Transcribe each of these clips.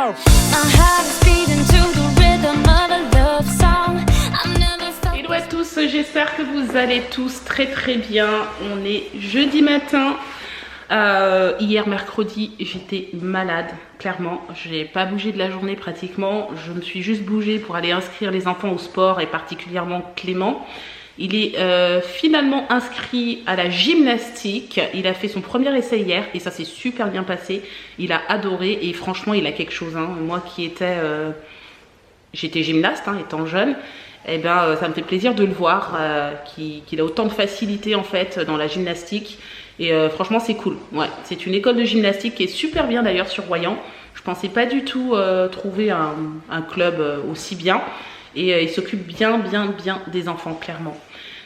My heart is beating to the rhythm of a love song. I've never felt. Hello à tous, j'espère que vous allez tous très bien. On est jeudi matin. Hier mercredi j'étais malade, clairement. J'ai pas bougé de la journée pratiquement. Je me suis juste bougée pour aller inscrire les enfants au sport et particulièrement Clément. Il est finalement inscrit à la gymnastique. Il a fait son premier essai hier et ça s'est super bien passé. Il a adoré et franchement il a quelque chose. Hein. Moi qui étais, j'étais gymnaste étant jeune, et ben ça me fait plaisir de le voir qu'il a autant de facilité en fait dans la gymnastique. Et franchement c'est cool. Ouais, c'est une école de gymnastique qui est super bien d'ailleurs sur Royan. Je pensais pas du tout trouver un club aussi bien. Et il s'occupe bien des enfants, clairement.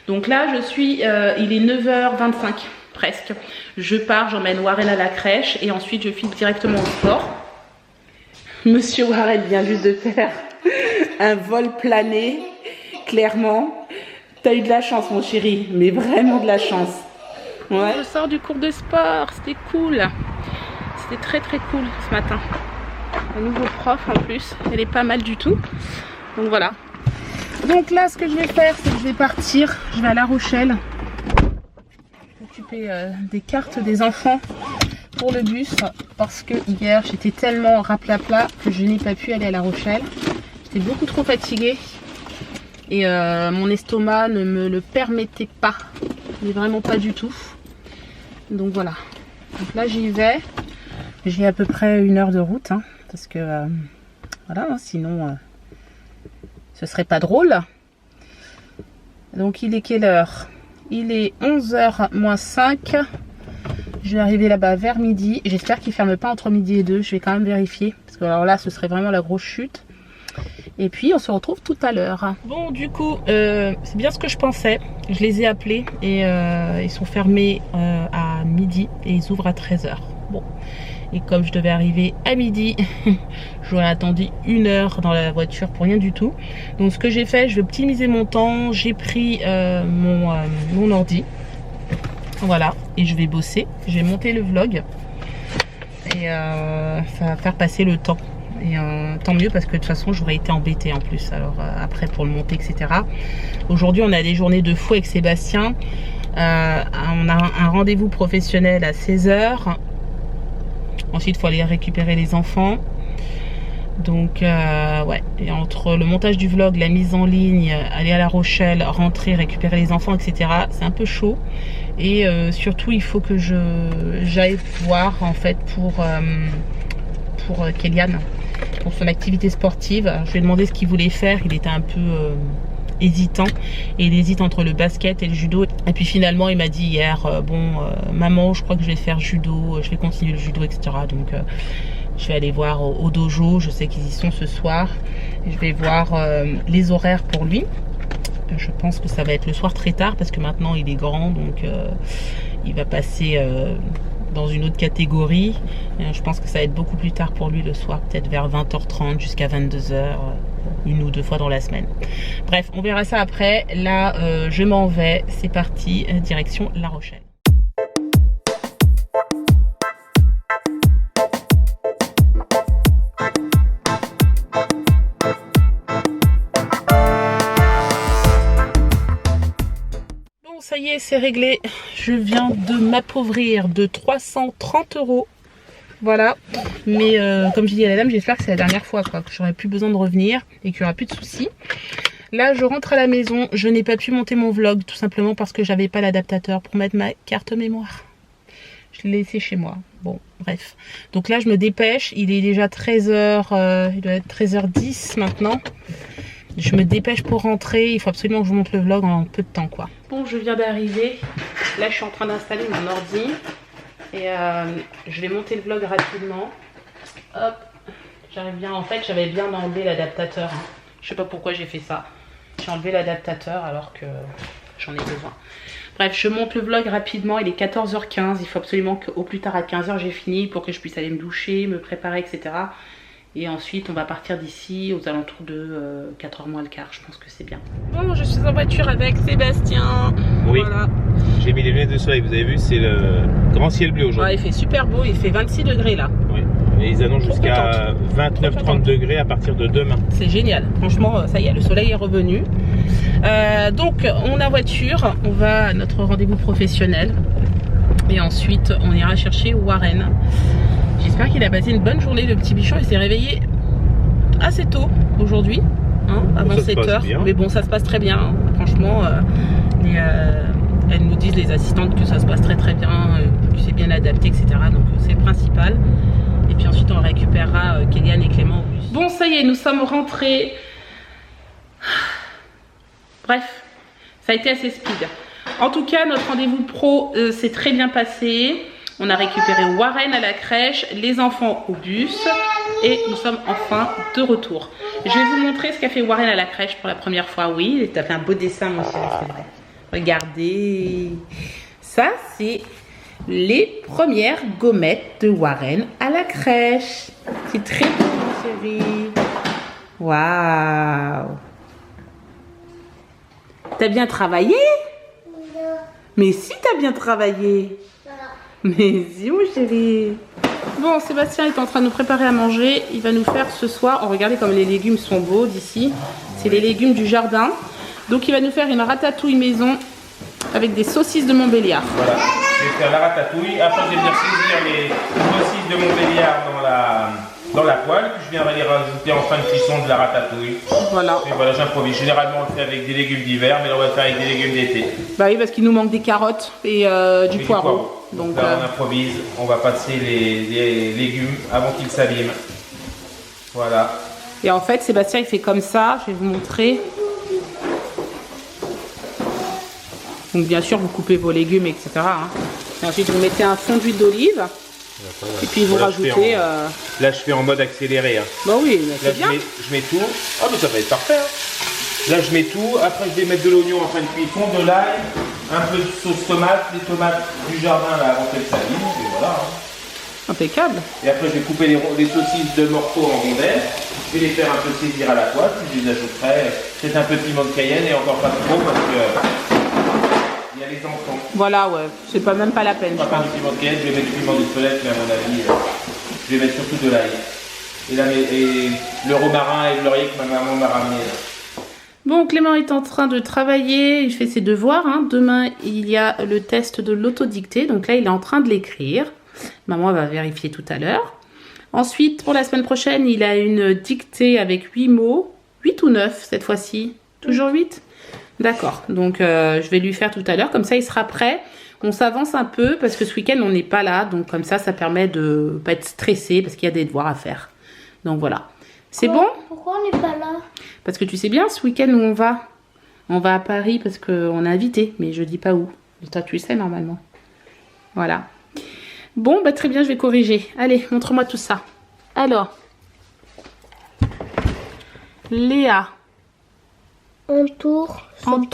Donc là, il est 9h25 presque. Je pars, j'emmène Warren à la crèche et ensuite je file directement au sport. Monsieur Warren vient juste de faire un vol plané, clairement. T'as eu de la chance, mon chéri, mais vraiment de la chance. Ouais. Je sors du cours de sport, c'était cool. C'était très cool ce matin. Un nouveau prof en plus, elle est pas mal du tout. Donc voilà. Donc là, ce que je vais faire, c'est que je vais partir. Je vais à La Rochelle. M'occuper des cartes des enfants pour le bus. Parce que hier, j'étais tellement raplapla que je n'ai pas pu aller à La Rochelle. J'étais beaucoup trop fatiguée. Et mon estomac ne me le permettait pas. Mais vraiment pas du tout. Donc voilà. Donc là, j'y vais. J'ai à peu près 1 heure de route. Parce que voilà, sinon... ce serait pas drôle. Donc il est quelle heure? Il est 11h moins 5. Je vais arriver là-bas vers midi. J'espère qu'il ne ferme pas entre midi et 2. Je vais quand même vérifier. Parce que alors là, ce serait vraiment la grosse chute. Et puis on se retrouve tout à l'heure. Bon, du coup, c'est bien ce que je pensais. Je les ai appelés et ils sont fermés à midi et ils ouvrent à 13h. Bon. Et comme je devais arriver à midi, j'aurais attendu 1 heure dans la voiture pour rien du tout. Donc ce que j'ai fait, je vais optimiser mon temps. J'ai pris mon ordi. Voilà. Et je vais bosser. Je vais monter le vlog. Et ça va faire passer le temps. Et tant mieux parce que de toute façon j'aurais été embêtée en plus. Alors après pour le monter, etc. Aujourd'hui on a des journées de fou avec Sébastien. On a un rendez-vous professionnel à 16h. Ensuite, il faut aller récupérer les enfants. Donc, ouais. Et entre le montage du vlog, la mise en ligne, aller à La Rochelle, rentrer, récupérer les enfants, etc. C'est un peu chaud. Et surtout, il faut que j'aille voir, en fait, pour Kélian, pour son activité sportive. Alors, je lui ai demandé ce qu'il voulait faire. Il était un peu... hésitant et il hésite entre le basket et le judo et puis finalement il m'a dit hier maman je crois que je vais faire judo, je vais continuer le judo, etc. Donc je vais aller voir au dojo, je sais qu'ils y sont ce soir et je vais voir les horaires pour lui. Je pense que ça va être le soir très tard parce que maintenant il est grand, donc il va passer dans une autre catégorie. Je pense que ça va être beaucoup plus tard pour lui le soir, peut-être vers 20h30 jusqu'à 22h, 1 ou 2 fois dans la semaine. Bref, on verra ça après. Là, je m'en vais. C'est parti, direction La Rochelle. Bon, ça y est, c'est réglé. Je viens de m'appauvrir de 330 €. Voilà, mais comme j'ai dit à la dame, j'espère que c'est la dernière fois, quoi, que j'aurai plus besoin de revenir et qu'il n'y aura plus de soucis. Là, je rentre à la maison. Je n'ai pas pu monter mon vlog tout simplement parce que j'avais pas l'adaptateur pour mettre ma carte mémoire. Je l'ai laissé chez moi. Bon, bref. Donc là, je me dépêche. Il est déjà 13h, il doit être 13h10 maintenant. Je me dépêche pour rentrer. Il faut absolument que je monte le vlog en peu de temps, quoi. Bon, je viens d'arriver. Là, je suis en train d'installer mon ordi. Et je vais monter le vlog rapidement. Hop, j'arrive bien. En fait, j'avais bien enlevé l'adaptateur. Je sais pas pourquoi j'ai fait ça. J'ai enlevé l'adaptateur alors que j'en ai besoin. Bref, je monte le vlog rapidement. Il est 14h15. Il faut absolument qu'au plus tard à 15h j'ai fini pour que je puisse aller me doucher, me préparer, etc. Et ensuite, on va partir d'ici aux alentours de 4h moins le quart. Je pense que c'est bien. Bon, je suis en voiture avec Sébastien. Oui. Voilà. J'ai mis les lunettes de soleil. Vous avez vu, c'est le grand ciel bleu aujourd'hui. Ouais, il fait super beau. Il fait 26 degrés là. Oui. Et ils annoncent jusqu'à 29-30 degrés à partir de demain. C'est génial. Franchement, ça y est, le soleil est revenu. Donc, on a voiture. On va à notre rendez-vous professionnel. Et ensuite, on ira chercher Warren. J'espère qu'il a passé une bonne journée, le petit bichon. Il s'est réveillé assez tôt aujourd'hui, hein, avant 7 heures. Mais bon, ça se passe très bien. Hein. Franchement, elles nous disent, les assistantes, que ça se passe très très bien, que c'est bien adapté, etc. Donc c'est le principal. Et puis ensuite, on récupérera Kéliane et Clément au bus. Bon, ça y est, nous sommes rentrés. Bref, ça a été assez speed. En tout cas, notre rendez-vous pro s'est très bien passé. On a récupéré Warren à la crèche, les enfants au bus et nous sommes enfin de retour. Je vais vous montrer ce qu'a fait Warren à la crèche pour la première fois. Oui, tu as fait un beau dessin, mon chéri, c'est vrai. Regardez, ça c'est les premières gommettes de Warren à la crèche. C'est très beau, mon chéri. Waouh! T'as bien travaillé? Non. Mais si, t'as bien travaillé. Mais si, mon chéri. Bon, Sébastien est en train de nous préparer à manger. Il va nous faire ce soir, oh, regardez comme les légumes sont beaux d'ici. C'est les légumes du jardin. Donc il va nous faire une ratatouille maison avec des saucisses de Montbéliard. Voilà, je vais faire la ratatouille. Après, je vais venir saisir les saucisses de Montbéliard dans la poêle. Puis je viendrai les rajouter en fin de cuisson de la ratatouille. Voilà. Et voilà, j'improvise. Généralement, on le fait avec des légumes d'hiver, mais là, on va le faire avec des légumes d'été. Bah oui, parce qu'il nous manque des carottes et du poireau. Donc là, on improvise. On va passer les légumes avant qu'ils s'abîment. Voilà. Et en fait, Sébastien, il fait comme ça. Je vais vous montrer. Donc bien sûr, vous coupez vos légumes, etc. Hein. Et ensuite, vous mettez un fond d'huile d'olive. Et puis vous rajoutez... Là, je fais en mode accéléré. Hein. Bah oui, c'est bien. Je mets tout. Ah, mais ça va être parfait. Hein. Là, je mets tout. Après, je vais mettre de l'oignon en fin de cuisson, de l'ail, un peu de sauce tomate, les tomates du jardin là, avant qu'elles s'abîment. Et voilà. Hein. Impeccable. Et après, je vais couper les saucisses de morceaux en rondelles. Je vais les faire un peu saisir à la poêle. Puis je les ajouterai peut-être un peu de piment de Cayenne et encore pas trop parce que... Il y a les enfants. Voilà, ouais, c'est pas même pas la peine. Je vais pas faire du piment de Cayenne, je vais mettre du piment d'Espelette, mais à mon avis, je vais mettre surtout de l'ail. Et le romarin et le laurier que ma maman m'a ramené. Là. Bon, Clément est en train de travailler, il fait ses devoirs. Hein. Demain, il y a le test de l'autodictée, donc là, il est en train de l'écrire. Maman va vérifier tout à l'heure. Ensuite, pour la semaine prochaine, il a une dictée avec 8 mots. 8 ou 9 cette fois-ci? Toujours 8? D'accord, donc je vais lui faire tout à l'heure, comme ça il sera prêt. On s'avance un peu parce que ce week-end on n'est pas là, donc comme ça permet de ne pas être stressé parce qu'il y a des devoirs à faire. Donc voilà, c'est bon? Pourquoi on n'est pas là? Parce que tu sais bien ce week-end où on va? On va à Paris parce qu'on est invité, mais je dis pas où. Mais toi tu sais normalement. Voilà. Bon, bah très bien, je vais corriger. Allez, montre-moi tout ça. Alors, Léa entoure son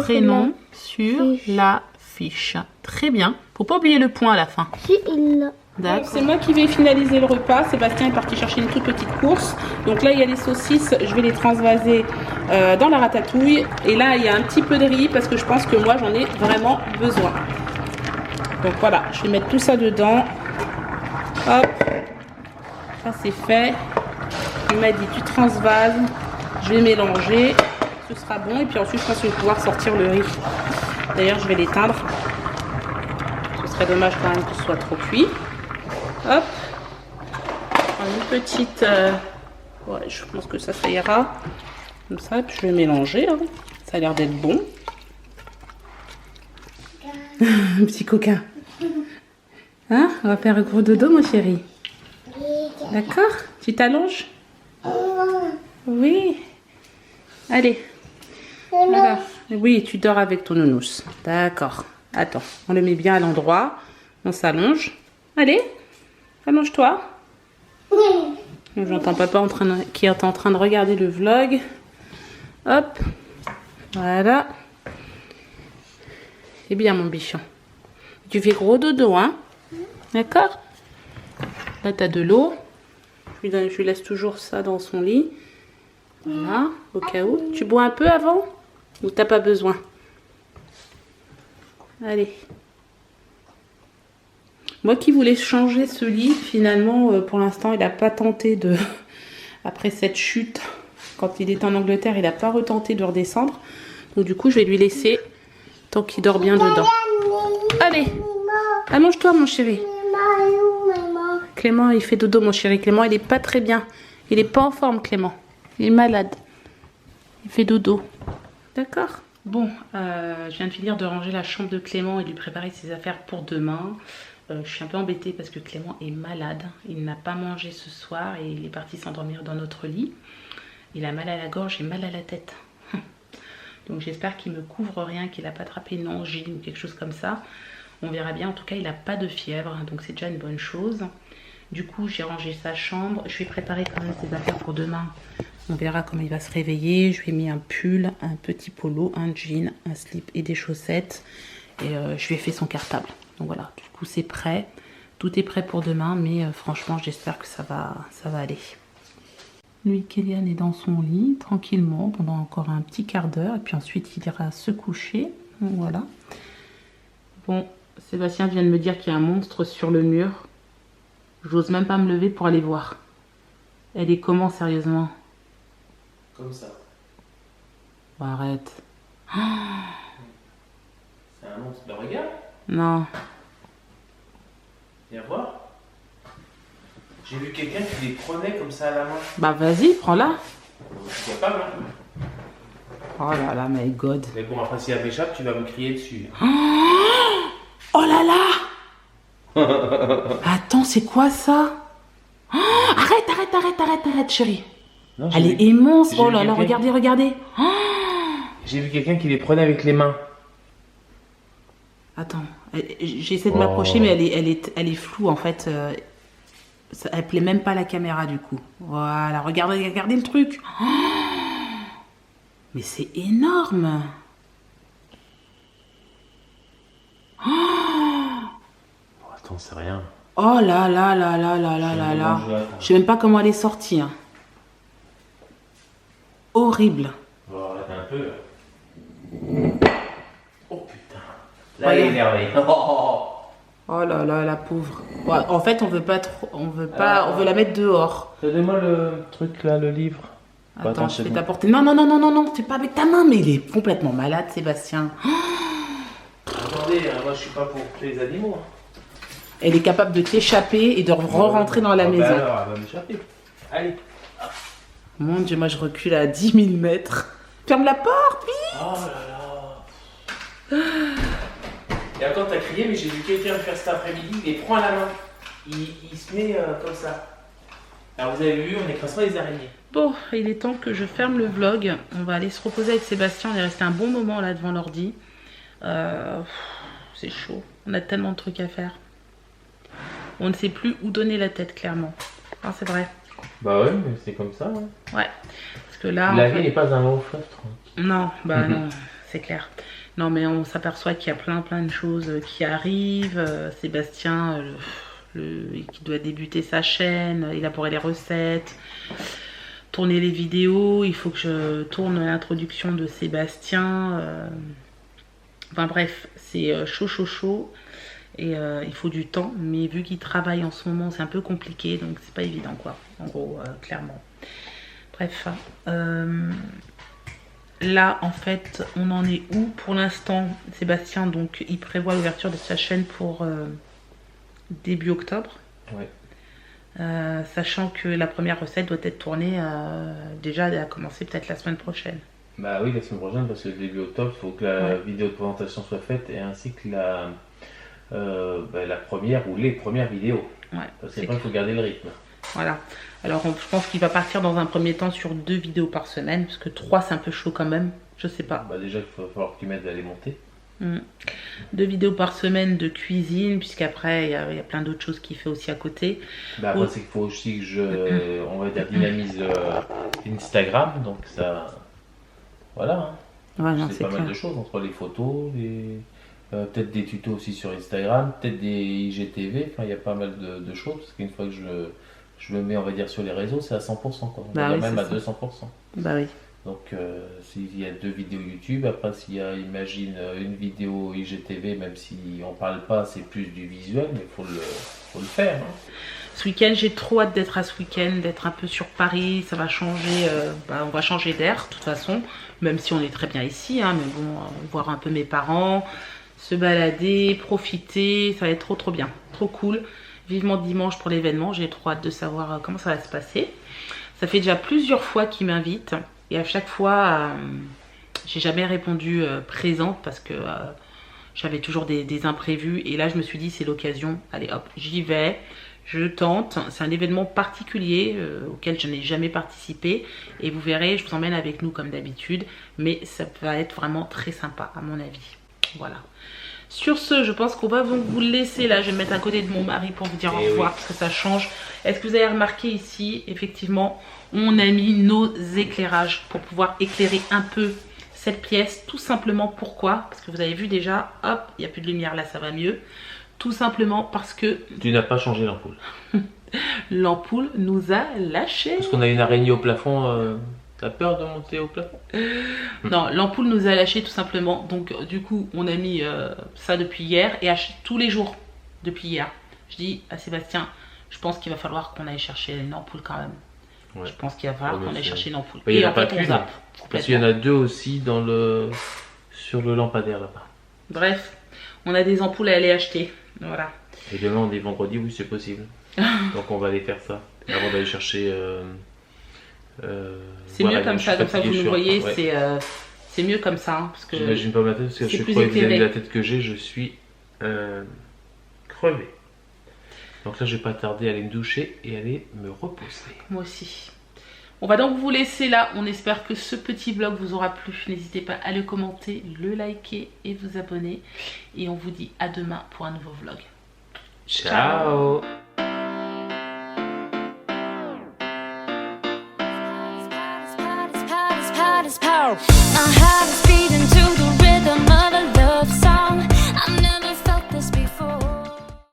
prénom sur la fiche. Très bien. Faut pas oublier le point à la fin. Si il l'a. D'accord. C'est moi qui vais finaliser le repas. Sébastien est parti chercher une toute petite course. Donc là, il y a les saucisses. Je vais les transvaser dans la ratatouille. Et là, il y a un petit peu de riz parce que je pense que moi, j'en ai vraiment besoin. Donc voilà, je vais mettre tout ça dedans. Hop. Ça, c'est fait. Il m'a dit, tu transvases. Je vais mélanger, ce sera bon et puis ensuite je pense que je vais pouvoir sortir le riz. D'ailleurs je vais l'éteindre. Ce serait dommage quand même que ce soit trop cuit. Hop. Une petite... Ouais, je pense que ça ira. Comme ça, puis je vais mélanger. Hein. Ça a l'air d'être bon. Petit coquin. Hein? On va faire un gros dodo mon chéri. D'accord? Tu t'allonges? Oui. Allez. Alors, oui, tu dors avec ton nounours. D'accord. Attends, on le met bien à l'endroit. On s'allonge. Allez, allonge-toi. J'entends papa qui est en train de regarder le vlog. Hop. Voilà. C'est bien mon bichon. Tu fais gros dodo, hein? D'accord? Là, tu as de l'eau. Je lui laisse toujours ça dans son lit. Voilà, au cas où. Tu bois un peu avant? Ou t'as pas besoin? Allez. Moi qui voulais changer ce lit, finalement, pour l'instant, il n'a pas tenté de... Après cette chute, quand il est en Angleterre, il n'a pas retenté de redescendre. Donc du coup, je vais lui laisser tant qu'il dort bien dedans. Allez, allonge-toi, mon chéri. Clément, il fait dodo, mon chéri. Clément, il est pas très bien. Il est pas en forme, Clément. Il est malade. Il fait dodo. D'accord. Bon, je viens de finir de ranger la chambre de Clément et de lui préparer ses affaires pour demain. Je suis un peu embêtée parce que Clément est malade. Il n'a pas mangé ce soir et il est parti s'endormir dans notre lit. Il a mal à la gorge et mal à la tête. Donc j'espère qu'il ne me couvre rien, qu'il n'a pas attrapé une angine ou quelque chose comme ça. On verra bien. En tout cas, il n'a pas de fièvre, donc c'est déjà une bonne chose. Du coup, j'ai rangé sa chambre. Je vais préparer quand même ses affaires pour demain. On verra comment il va se réveiller. Je lui ai mis un pull, un petit polo, un jean, un slip et des chaussettes. Et je lui ai fait son cartable. Donc voilà, du coup c'est prêt. Tout est prêt pour demain, mais franchement, j'espère que ça va aller. Lui, Kélian est dans son lit, tranquillement, pendant encore un petit quart d'heure. Et puis ensuite, il ira se coucher. Donc, voilà. Bon, Sébastien vient de me dire qu'il y a un monstre sur le mur. J'ose même pas me lever pour aller voir. Elle est comment, sérieusement? Comme ça. Bon, arrête. C'est un monstre. Ben regarde, Non. viens voir. J'ai vu quelqu'un qui les prenait comme ça à la main. Bah vas-y, prends-la. C'est pas mal. Oh là là, my God. Mais bon, après si elle m'échappe, tu vas me crier dessus. Oh là là. Attends, c'est quoi ça? Oh, arrête, chérie. Non, Elle est vu- immense. j'ai Oh vu là là, quelqu'un- regardez. J'ai vu quelqu'un qui les prenait avec les mains. Attends, j'essaie de m'approcher, mais elle est floue en fait. Elle plaît même pas à la caméra du coup. Voilà, regardez le truc. Oh, mais c'est énorme. Oh, attends, c'est rien. Oh là là là là là là là là. Je sais même pas comment elle est sortie. Hein. Horrible. On va arrêter un peu. Oh putain. Là, elle est énervée. Oh là là, la pauvre. Ouais, en fait, on veut pas trop, on veut la mettre dehors. Donne-moi le truc là, le livre. Attends, je vais t'apporter. Non, fais pas avec ta main, mais il est complètement malade, Sébastien. Attendez, moi je suis pas pour les animaux. Elle est capable de t'échapper et de re-rentrer dans la maison. Bah alors, elle va m'échapper. Allez. Mon Dieu, moi je recule à 10 000 mètres. Ferme la porte, vite. Oh là là. Et encore t'as crié, mais j'ai vu quelqu'un le faire cet après-midi, il les prend à la main. Il se met comme ça. Alors vous avez vu, on n'écrase pas les araignées. Bon, il est temps que je ferme le vlog. On va aller se reposer avec Sébastien. On est resté un bon moment là devant l'ordi. C'est chaud. On a tellement de trucs à faire. On ne sait plus où donner la tête, clairement. Ah, c'est vrai. Bah ouais, mais c'est comme ça. Hein. Ouais. Parce que là. La vie n'est pas un long fleuve tranquille. Non, bah non, c'est clair. Non, mais on s'aperçoit qu'il y a plein de choses qui arrivent. Sébastien, qui doit débuter sa chaîne, élaborer les recettes, tourner les vidéos. Il faut que je tourne l'introduction de Sébastien. Enfin bref, c'est chaud. Et il faut du temps. Mais vu qu'il travaille en ce moment, c'est un peu compliqué. Donc c'est pas évident, quoi. En gros, clairement. Bref. Là, en fait, on en est où pour l'instant? Sébastien, donc, il prévoit l'ouverture de sa chaîne pour début octobre. Ouais. Sachant que la première recette doit être tournée déjà, elle a commencé peut-être la semaine prochaine. Bah oui, la semaine prochaine, parce que début octobre, il faut que la vidéo de présentation soit faite et ainsi que la première ou les premières vidéos. Ouais, parce qu'après, il faut garder le rythme. Voilà. Alors, je pense qu'il va partir dans un premier temps sur 2 vidéos par semaine, parce que 3, c'est un peu chaud quand même. Je sais pas. Bah déjà, il va falloir que tu m'aides à les monter. 2 vidéos par semaine de cuisine, puisqu'après, il y a plein d'autres choses qu'il fait aussi à côté. Bah après, c'est qu'il faut aussi que je, on va dire, dynamise Instagram, donc ça... Voilà. Hein. Ouais, non, c'est c'est pas clair. mal de choses, entre les photos, peut-être des tutos aussi sur Instagram, peut-être des IGTV, enfin il y a pas mal de choses, parce qu'une fois que je me mets, on va dire, sur les réseaux, c'est à 100%, quoi. On Bah va oui, dire même c'est à ça. 200%. Bah oui. Donc s'il y a 2 vidéos YouTube, après s'il y a, imagine, une vidéo IGTV, même si on parle pas, c'est plus du visuel, mais faut le faire. Hein. Ce week-end, j'ai trop hâte d'être à ce week-end, d'être un peu sur Paris. Ça va changer, on va changer d'air de toute façon, même si on est très bien ici, hein, mais bon, voir un peu mes parents, se balader, profiter, ça va être trop bien, trop cool. Vivement dimanche pour l'événement, j'ai trop hâte de savoir comment ça va se passer. Ça fait déjà plusieurs fois qu'ils m'invitent. Et à chaque fois, j'ai jamais répondu présente parce que j'avais toujours des imprévus. Et là, je me suis dit, c'est l'occasion. Allez hop, j'y vais, je tente. C'est un événement particulier auquel je n'ai jamais participé. Et vous verrez, je vous emmène avec nous comme d'habitude. Mais ça va être vraiment très sympa à mon avis. Voilà. Sur ce, je pense qu'on va donc vous laisser là. Je vais me mettre à côté de mon mari pour vous dire au revoir parce que ça change. Est-ce que vous avez remarqué ici, effectivement, on a mis nos éclairages pour pouvoir éclairer un peu cette pièce. Tout simplement pourquoi? Parce que vous avez vu déjà, hop, il n'y a plus de lumière là, ça va mieux. Tout simplement parce que... Tu n'as pas changé l'ampoule. L'ampoule nous a lâché. Parce qu'on a une araignée au plafond. T'as peur de monter au plafond? Non, l'ampoule nous a lâché tout simplement. Donc du coup, on a mis ça depuis hier et tous les jours depuis hier. Je dis à Sébastien, je pense qu'il va falloir qu'on aille chercher une ampoule quand même. Ouais. Je pense qu'il va falloir qu'on aille chercher une ampoule. Et en fait, on zappe. Parce qu'il y en a 2 aussi sur le lampadaire là-bas. Bref, on a des ampoules à aller acheter. Voilà. Et demain, on est vendredi, oui, c'est possible. Donc on va aller faire ça. Avant d'aller chercher... c'est mieux comme ça vous nous voyez, ouais. C'est mieux comme ça. Hein, parce que j'imagine pas ma tête, parce que je crois vis-à-vis de la tête que j'ai, je suis crevé. Donc là, je vais pas tarder à aller me doucher et aller me reposer. Moi aussi. On va donc vous laisser là. On espère que ce petit vlog vous aura plu. N'hésitez pas à le commenter, le liker et vous abonner. Et on vous dit à demain pour un nouveau vlog. Ciao. My heart is beating to the